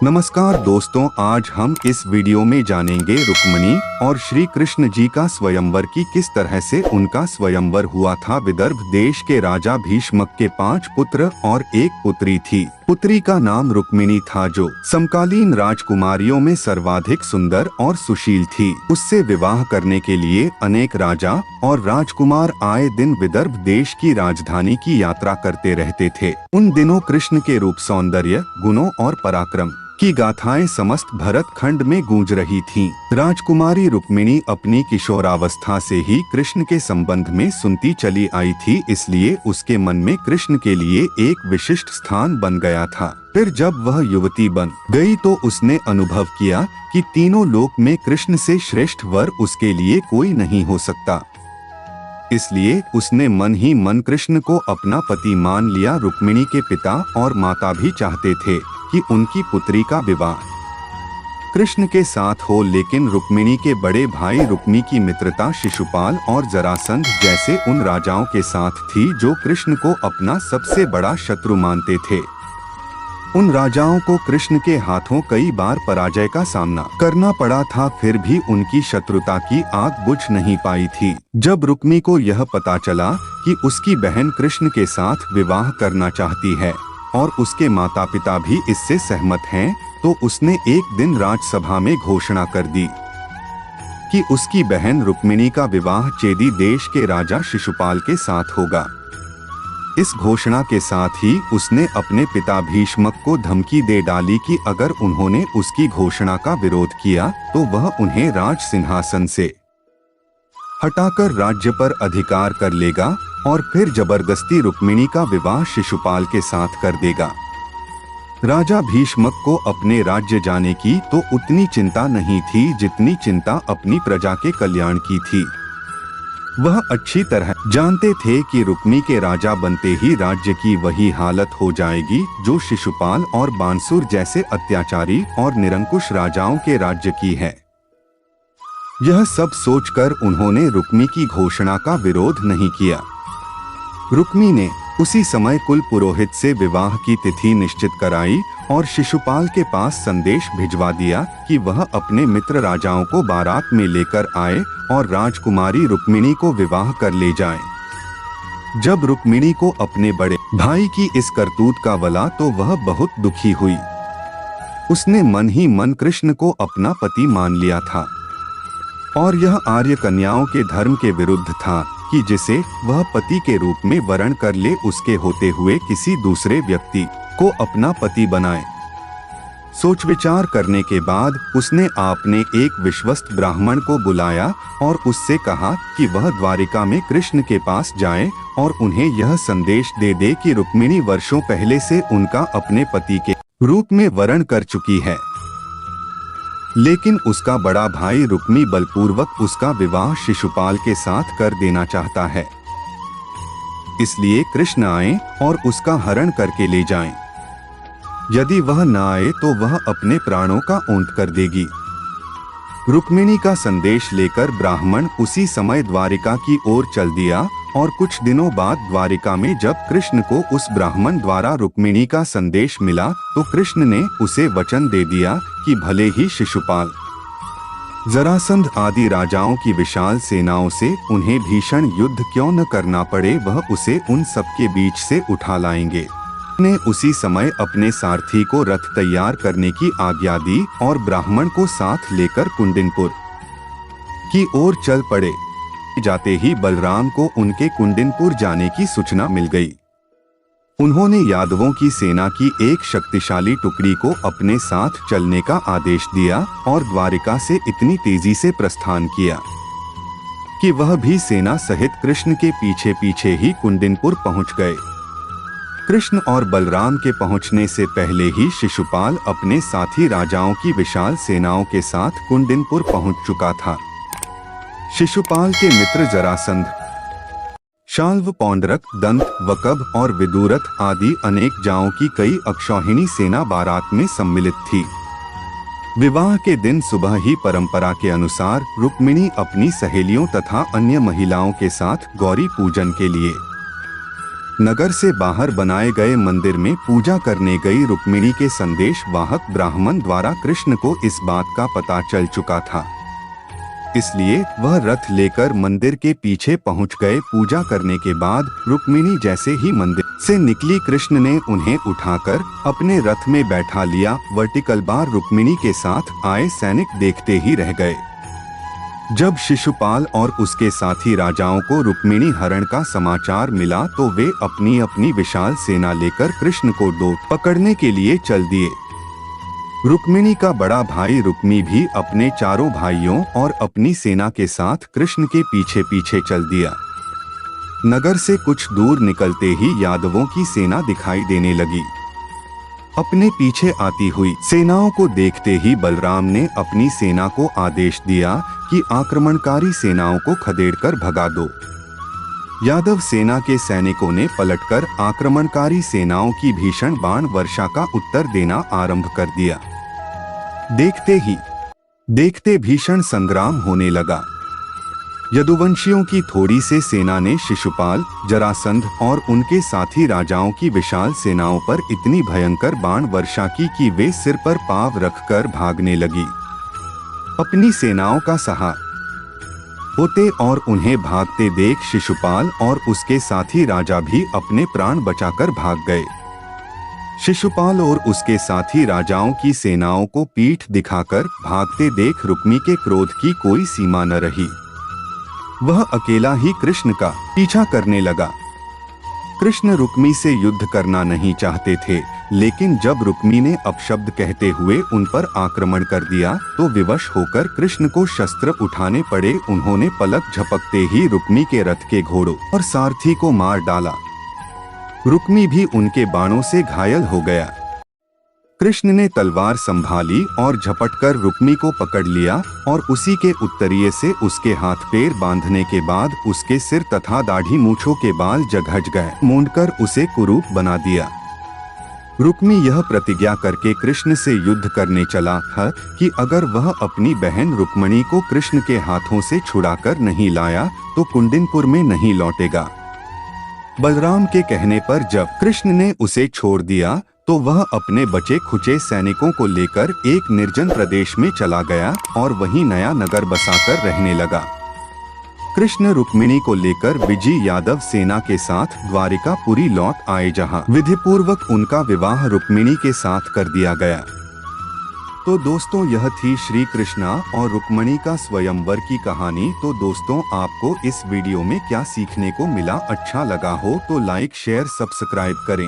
नमस्कार दोस्तों, आज हम इस वीडियो में जानेंगे रुक्मिणी और श्री कृष्ण जी का स्वयंवर की किस तरह से उनका स्वयंवर हुआ था। विदर्भ देश के राजा भीष्मक के 5 पुत्र और एक पुत्री थी। पुत्री का नाम रुक्मिणी था, जो समकालीन राजकुमारियों में सर्वाधिक सुंदर और सुशील थी। उससे विवाह करने के लिए अनेक राजा और राजकुमार आए दिन विदर्भ देश की राजधानी की यात्रा करते रहते थे। उन दिनों कृष्ण के रूप, सौंदर्य, गुणों और पराक्रम की गाथाएं समस्त भरत खंड में गूंज रही थीं। राजकुमारी रुक्मिणी अपनी किशोरावस्था से ही कृष्ण के संबंध में सुनती चली आई थी, इसलिए उसके मन में कृष्ण के लिए एक विशिष्ट स्थान बन गया था। फिर जब वह युवती बन गई तो उसने अनुभव किया कि तीनों लोक में कृष्ण से श्रेष्ठ वर उसके लिए कोई नहीं हो सकता। इसलिए उसने मन ही मन कृष्ण को अपना पति मान लिया। रुक्मिणी के पिता और माता भी चाहते थे कि उनकी पुत्री का विवाह कृष्ण के साथ हो, लेकिन रुक्मिणी के बड़े भाई रुक्मी की मित्रता शिशुपाल और जरासंध जैसे उन राजाओं के साथ थी जो कृष्ण को अपना सबसे बड़ा शत्रु मानते थे। उन राजाओं को कृष्ण के हाथों कई बार पराजय का सामना करना पड़ा था, फिर भी उनकी शत्रुता की आग बुझ नहीं पाई थी। जब रुक्मी को यह पता चला कि उसकी बहन कृष्ण के साथ विवाह करना चाहती है और उसके माता पिता भी इससे सहमत हैं, तो उसने एक दिन राजसभा में घोषणा कर दी कि उसकी बहन रुक्मिणी का विवाह चेदी देश के राजा शिशुपाल के साथ होगा। इस घोषणा के साथ ही उसने अपने पिता भीष्मक को धमकी दे डाली कि अगर उन्होंने उसकी घोषणा का विरोध किया तो वह उन्हें राज सिंहासन से हटाकर राज्य पर अधिकार कर लेगा और फिर जबरदस्ती रुक्मिणी का विवाह शिशुपाल के साथ कर देगा। राजा भीष्मक को अपने राज्य जाने की तो उतनी चिंता नहीं थी जितनी चिंता अपनी प्रजा के कल्याण की थी। वह अच्छी तरह जानते थे कि रुक्मी के राजा बनते ही राज्य की वही हालत हो जाएगी जो शिशुपाल और बांसुर जैसे अत्याचारी और निरंकुश राजाओं के राज्य की है। यह सब सोचकर उन्होंने रुक्मी की घोषणा का विरोध नहीं किया। रुक्मी ने उसी समय कुल पुरोहित से विवाह की तिथि निश्चित कराई और शिशुपाल के पास संदेश भिजवा दिया कि वह अपने मित्र राजाओं को बारात में लेकर आए और राजकुमारी रुक्मिणी को विवाह कर ले जाए। जब रुक्मिणी को अपने बड़े भाई की इस करतूत का वला तो वह बहुत दुखी हुई। उसने मन ही मन कृष्ण को अपना पति मान लिया था और यह आर्य कन्याओं के धर्म के विरुद्ध था कि जिसे वह पति के रूप में वरण कर ले, उसके होते हुए किसी दूसरे व्यक्ति को अपना पति बनाए। सोच विचार करने के बाद उसने आपने एक विश्वस्त ब्राह्मण को बुलाया और उससे कहा कि वह द्वारिका में कृष्ण के पास जाए और उन्हें यह संदेश दे दे कि रुक्मिणी वर्षों पहले से उनका अपने पति के रूप में वरण कर चुकी है, लेकिन उसका बड़ा भाई रुक्मी बलपूर्वक उसका विवाह शिशुपाल के साथ कर देना चाहता है। इसलिए कृष्ण आए और उसका हरण करके ले जाएं। यदि वह न आए तो वह अपने प्राणों का ऊंट कर देगी। रुक्मिणी का संदेश लेकर ब्राह्मण उसी समय द्वारिका की ओर चल दिया और कुछ दिनों बाद द्वारिका में जब कृष्ण को उस ब्राह्मण द्वारा रुक्मिणी का संदेश मिला तो कृष्ण ने उसे वचन दे दिया कि भले ही शिशुपाल, जरासंध आदि राजाओं की विशाल सेनाओं से उन्हें भीषण युद्ध क्यों न करना पड़े, वह उसे उन सबके बीच से उठा लाएंगे। ने उसी समय अपने सारथी को रथ तैयार करने की आज्ञा दी और ब्राह्मण को साथ लेकर कुंडिनपुर की ओर चल पड़े। जाते ही बलराम को उनके कुंडिनपुर जाने की सूचना मिल गई। उन्होंने यादवों की सेना की एक शक्तिशाली टुकड़ी को अपने साथ चलने का आदेश दिया और द्वारिका से इतनी तेजी से प्रस्थान किया कि वह भी सेना सहित कृष्ण के पीछे पीछे ही कुंडिनपुर पहुंच गए। कृष्ण और बलराम के पहुंचने से पहले ही शिशुपाल अपने साथी राजाओं की विशाल सेनाओं के साथ कुंडिनपुर पहुंच चुका था। शिशुपाल के मित्र जरासंध, शाल्व, पौंडरक, दंत, वकब और विदुरथ आदि अनेक जाओं की कई अक्षौहिणी सेना बारात में सम्मिलित थी। विवाह के दिन सुबह ही परंपरा के अनुसार रुक्मिणी अपनी सहेलियों तथा अन्य महिलाओं के साथ गौरी पूजन के लिए नगर से बाहर बनाए गए मंदिर में पूजा करने गई रुक्मिणी के संदेश वाहक ब्राह्मण द्वारा कृष्ण को इस बात का पता चल चुका था, इसलिए वह रथ लेकर मंदिर के पीछे पहुंच गए। पूजा करने के बाद रुक्मिणी जैसे ही मंदिर से निकली, कृष्ण ने उन्हें उठाकर अपने रथ में बैठा लिया। वर्टिकल बार रुक्मिणी के साथ आए सैनिक देखते ही रह गए। जब शिशुपाल और उसके साथी राजाओं को रुक्मिणी हरण का समाचार मिला तो वे अपनी अपनी विशाल सेना लेकर कृष्ण को पकड़ने के लिए चल दिए। रुक्मिणी का बड़ा भाई रुक्मी भी अपने चारों भाइयों और अपनी सेना के साथ कृष्ण के पीछे पीछे चल दिया। नगर से कुछ दूर निकलते ही यादवों की सेना दिखाई देने लगी। अपने पीछे आती हुई सेनाओं को देखते ही बलराम ने अपनी सेना को आदेश दिया कि आक्रमणकारी सेनाओं को खदेड़कर भगा दो। यादव सेना के सैनिकों ने पलटकर आक्रमणकारी सेनाओं की भीषण बाण वर्षा का उत्तर देना आरंभ कर दिया। देखते ही देखते भीषण संग्राम होने लगा। यदुवंशियों की थोड़ी से सेना ने शिशुपाल, जरासंध और उनके साथी राजाओं की विशाल सेनाओं पर इतनी भयंकर बाण वर्षा की कि वे सिर पर पांव रखकर भागने लगी। अपनी सेनाओं का सहारा होते और उन्हें भागते देख शिशुपाल और उसके साथी राजा भी अपने प्राण बचाकर भाग गए। शिशुपाल और उसके साथी राजाओं की सेनाओं को पीठ दिखाकर भागते देख रुक्मी के क्रोध की कोई सीमा न रही। वह अकेला ही कृष्ण का पीछा करने लगा। कृष्ण रुक्मी से युद्ध करना नहीं चाहते थे, लेकिन जब रुक्मी ने अपशब्द कहते हुए उन पर आक्रमण कर दिया तो विवश होकर कृष्ण को शस्त्र उठाने पड़े। उन्होंने पलक झपकते ही रुक्मी के रथ के घोड़ों और सारथी को मार डाला। रुक्मी भी उनके बाणों से घायल हो गया। कृष्ण ने तलवार संभाली और झपटकर रुक्मी को पकड़ लिया और उसी के उत्तरीय से उसके हाथ पैर बांधने के बाद उसके सिर तथा दाढ़ी मूंछों के बाल जघज गए मूंढकर उसे कुरूप बना दिया। रुक्मी यह प्रतिज्ञा करके कृष्ण से युद्ध करने चला था कि अगर वह अपनी बहन रुक्मिणी को कृष्ण के हाथों से छुड़ाकर नहीं लाया तो कुंडिनपुर में नहीं लौटेगा। बलराम के कहने पर जब कृष्ण ने उसे छोड़ दिया तो वह अपने बचे खुचे सैनिकों को लेकर एक निर्जन प्रदेश में चला गया और वहीं नया नगर बसाकर रहने लगा। कृष्ण रुक्मिणी को लेकर विजय यादव सेना के साथ द्वारिकापुरी लौट आए, जहां विधिपूर्वक उनका विवाह रुक्मिणी के साथ कर दिया गया। तो दोस्तों, यह थी श्री कृष्णा और रुक्मिणी का स्वयंवर की कहानी। तो दोस्तों, आपको इस वीडियो में क्या सीखने को मिला? अच्छा लगा हो तो लाइक, शेयर, सब्सक्राइब करें।